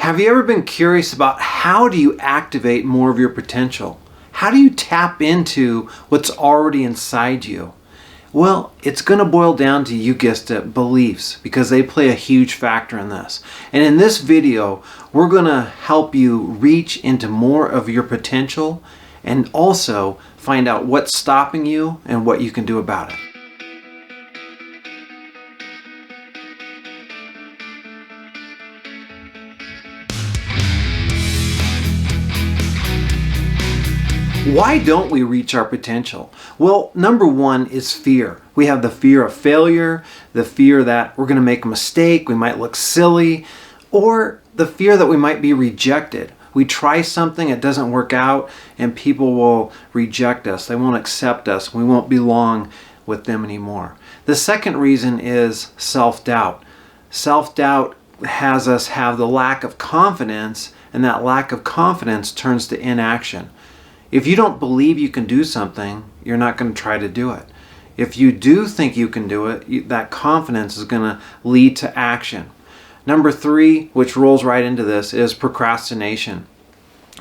Have you ever been curious about how do you activate more of your potential? How do you tap into what's already inside you? Well, it's going to boil down to, you guessed it, beliefs, because they play a huge factor in this. And in this video, we're going to help you reach into more of your potential and also find out what's stopping you and what you can do about it. Why don't we reach our potential? Well, number one is fear. We have the fear of failure, the fear that we're going to make a mistake, we might look silly, or the fear that we might be rejected. We try something, it doesn't work out, and people will reject us. They won't accept us. We won't belong with them anymore. The second reason is self-doubt. Self-doubt has us have the lack of confidence, and that lack of confidence turns to inaction. If you don't believe you can do something, you're not going to try to do it. If you do think you can do it, that confidence is going to lead to action. Number three, which rolls right into this, is procrastination.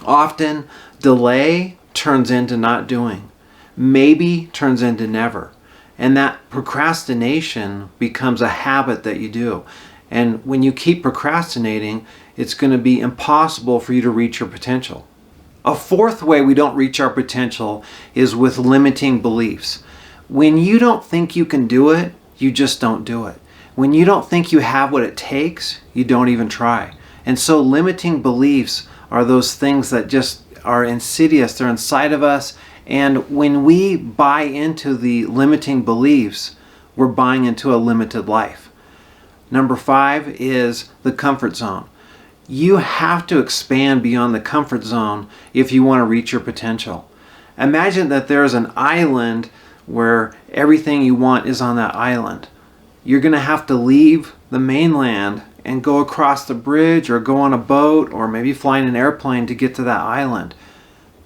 Often, delay turns into not doing. Maybe turns into never. And that procrastination becomes a habit that you do. And when you keep procrastinating, it's going to be impossible for you to reach your potential. A fourth way we don't reach our potential is with limiting beliefs. When you don't think you can do it, you just don't do it. When you don't think you have what it takes, you don't even try. And so limiting beliefs are those things that just are insidious. They're inside of us. And when we buy into the limiting beliefs, we're buying into a limited life. Number five is the comfort zone. You have to expand beyond the comfort zone if you want to reach your potential. Imagine that there's an island where everything you want is on that island. You're going to have to leave the mainland and go across the bridge or go on a boat or maybe fly in an airplane to get to that island.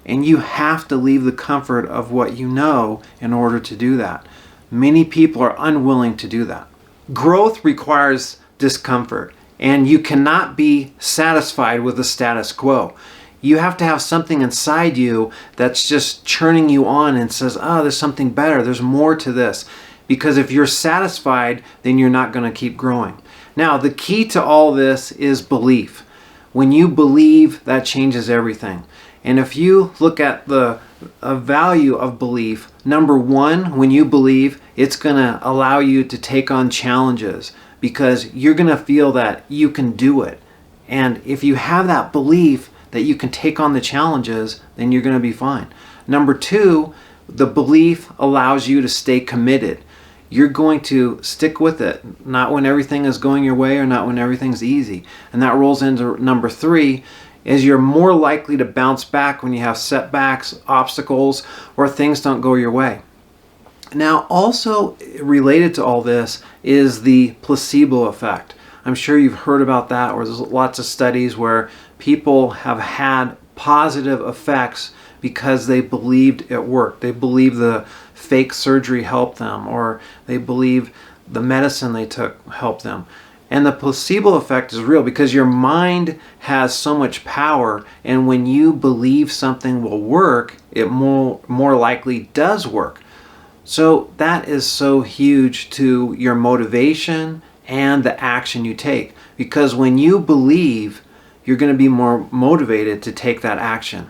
And you have to leave the comfort of what you know in order to do that. Many people are unwilling to do that. Growth requires discomfort. And you cannot be satisfied with the status quo. You have to have something inside you that's just churning you on and says, oh, there's something better, there's more to this. Because if you're satisfied, then you're not going to keep growing. Now, the key to all this is belief. When you believe, that changes everything. And if you look at the value of belief, number one, when you believe, it's going to allow you to take on challenges, because you're going to feel that you can do it. And if you have that belief that you can take on the challenges, then you're going to be fine. Number two, the belief allows you to stay committed. You're going to stick with it, not when everything is going your way or not when everything's easy. And that rolls into number three, is you're more likely to bounce back when you have setbacks, obstacles, or things don't go your way. Now, also related to all this is the placebo effect. I'm sure you've heard about that, where there's lots of studies where people have had positive effects because they believed it worked. They believed the fake surgery helped them, or they believe the medicine they took helped them. And the placebo effect is real because your mind has so much power, and when you believe something will work, it more likely does work. So that is so huge to your motivation and the action you take. Because when you believe, you're going to be more motivated to take that action.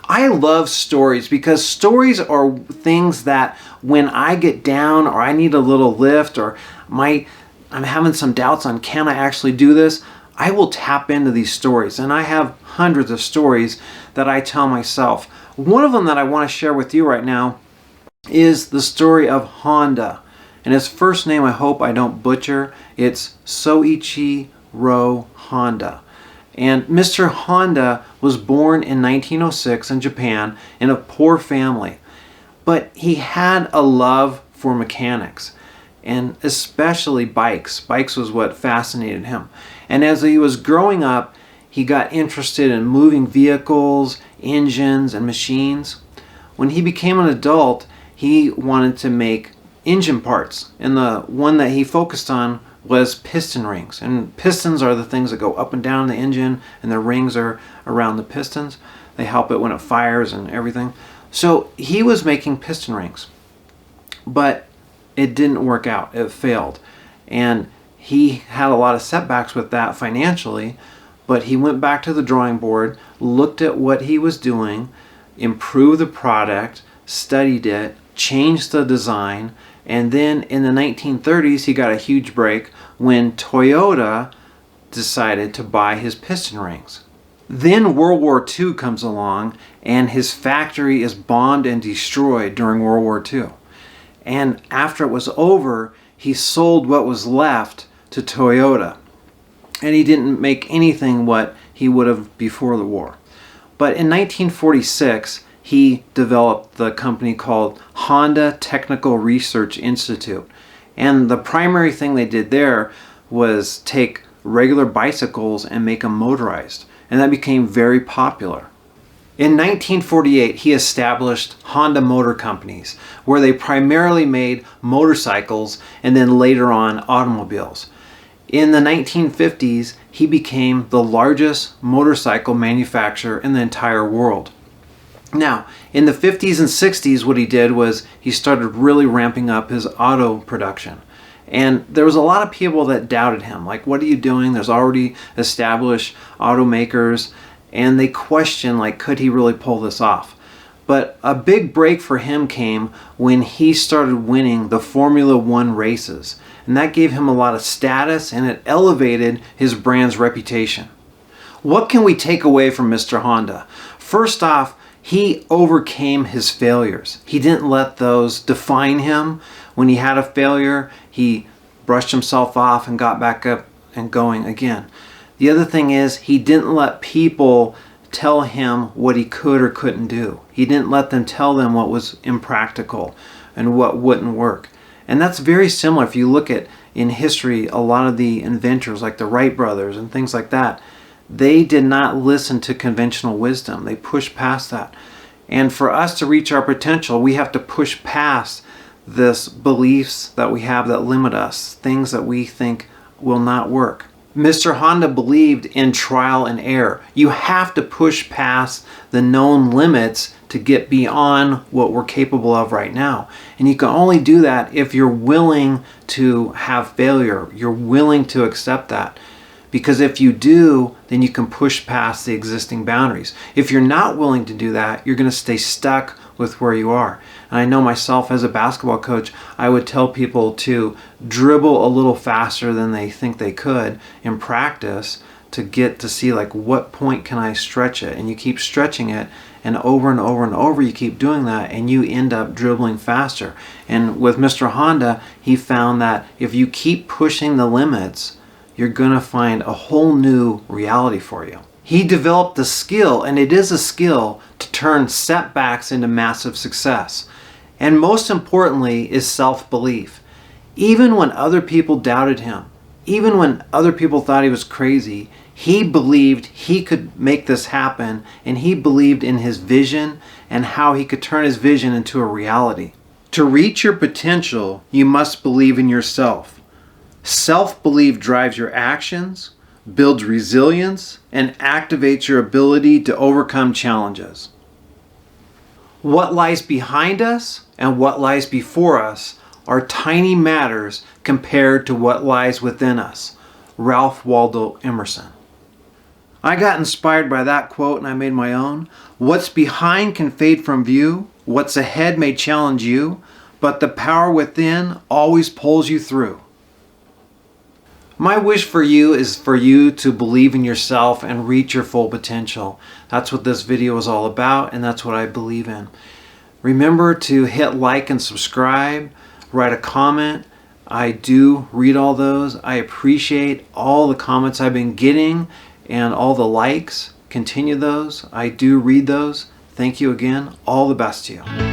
I love stories because stories are things that when I get down or I need a little lift or I'm having some doubts on can I actually do this, I will tap into these stories. And I have hundreds of stories that I tell myself. One of them that I want to share with you right now is the story of Honda. And his first name, I hope I don't butcher, it's Soichiro Honda. And Mr. Honda was born in 1906 in Japan in a poor family. But he had a love for mechanics, and especially bikes. Bikes was what fascinated him. And as he was growing up, he got interested in moving vehicles, engines, and machines. When he became an adult, he wanted to make engine parts, and the one that he focused on was piston rings. And pistons are the things that go up and down the engine, and the rings are around the pistons. They help it when it fires and everything. So he was making piston rings, but it didn't work out. It failed. And he had a lot of setbacks with that financially, but he went back to the drawing board, looked at what he was doing, improved the product, studied it, changed the design, and then in the 1930s he got a huge break when Toyota decided to buy his piston rings. Then World War II comes along, and his factory is bombed and destroyed during World War II. And after it was over, he sold what was left to Toyota. And he didn't make anything what he would have before the war. But in 1946, he developed the company called Honda Technical Research Institute. And the primary thing they did there was take regular bicycles and make them motorized. And that became very popular. In 1948, he established Honda Motor Companies, where they primarily made motorcycles and then later on automobiles. In the 1950s, he became the largest motorcycle manufacturer in the entire world. Now, in the 50s and 60s, what he did was he started really ramping up his auto production. And there was a lot of people that doubted him. Like, what are you doing? There's already established automakers. And they questioned, like, could he really pull this off? But a big break for him came when he started winning the Formula One races. And that gave him a lot of status, and it elevated his brand's reputation. What can we take away from Mr. Honda? First off, he overcame his failures. He didn't let those define him. When he had a failure, he brushed himself off and got back up and going again. The other thing is, he didn't let people tell him what he could or couldn't do. He didn't let them tell them what was impractical and what wouldn't work. And that's very similar. If you look at in history, a lot of the inventors like the Wright brothers and things like that, they did not listen to conventional wisdom. They pushed past that. And for us to reach our potential, we have to push past this beliefs that we have that limit us, things that we think will not work. Mr. Honda believed in trial and error. You have to push past the known limits to get beyond what we're capable of right now. And you can only do that if you're willing to have failure. You're willing to accept that. Because if you do, then you can push past the existing boundaries. If you're not willing to do that, you're going to stay stuck with where you are. And I know myself as a basketball coach, I would tell people to dribble a little faster than they think they could in practice to get to see, like, what point can I stretch it? And you keep stretching it, and over and over and over you keep doing that, and you end up dribbling faster. And with Mr. Honda, he found that if you keep pushing the limits, you're going to find a whole new reality for you. He developed the skill, and it is a skill, to turn setbacks into massive success. And most importantly is self-belief. Even when other people doubted him, even when other people thought he was crazy, he believed he could make this happen, and he believed in his vision and how he could turn his vision into a reality. To reach your potential, you must believe in yourself. Self-belief drives your actions, builds resilience, and activates your ability to overcome challenges. What lies behind us and what lies before us are tiny matters compared to what lies within us. Ralph Waldo Emerson. I got inspired by that quote and I made my own. What's behind can fade from view, what's ahead may challenge you, but the power within always pulls you through. My wish for you is for you to believe in yourself and reach your full potential. That's what this video is all about, and that's what I believe in. Remember to hit like and subscribe, write a comment. I do read all those. I appreciate all the comments I've been getting and all the likes. Continue those. I do read those. Thank you again. All the best to you.